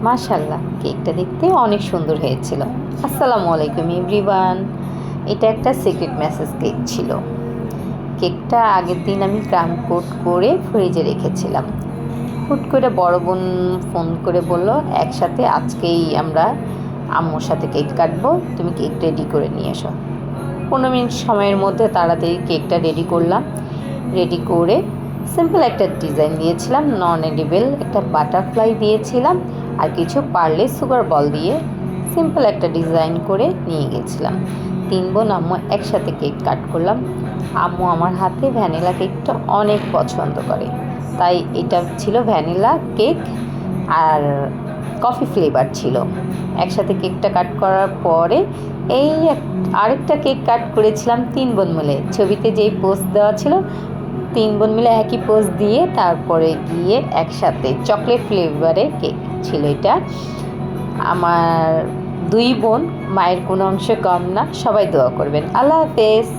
মাশাআল্লাহ, কেকটা দেখতে অনেক সুন্দর হয়েছিল। আসসালামু আলাইকুম এভরিওয়ান। এটা একটা সিক্রেট মেসেজ কেক ছিল। কেকটা আগের দিন আমি ক্রাম কোট করে ফ্রিজে রেখেছিলাম। হুট করে বড় বোন ফোন করে বলল, একসাথে আজকেই আমরা আম্মুর সাথে কেক কাটবো, তুমি কেক রেডি করে নিয়ে এসো। 15 মিনিট সময়ের মধ্যে তাড়াতাড়ি কেকটা রেডি করলাম। রেডি করে সিম্পল একটা ডিজাইন দিয়েছিলাম, নন এডিবল একটা বাটারফ্লাই দিয়েছিলাম, আর কিছু পার্লে সুগার বল দিয়ে সিম্পল একটা ডিজাইন করে নিয়ে গেছিলাম। 3 বোন আম্মু একসাথে কেক কাট করলাম। আম্মু আমার হাতে ভ্যানিলা কেকটা অনেক পছন্দ করে, তাই এটা ছিল ভ্যানিলা কেক আর কফি ফ্লেভার ছিল। একসাথে কেকটা কাট করার পরে আরেকটা কেক কাট করেছিলাম 3 বোন মিলে। ছবিতে যেই পোস্ট দেওয়া ছিল 3 বোন মিলে একই পোস্ট দিয়ে তারপরে গিয়ে একসাথে চকলেট ফ্লেভারে কেক ছিল এটা। আমার 2 বোন, মায়ের কোনো অংশ কম না। সবাই দোয়া করবেন। আল্লাহ হাফেজ।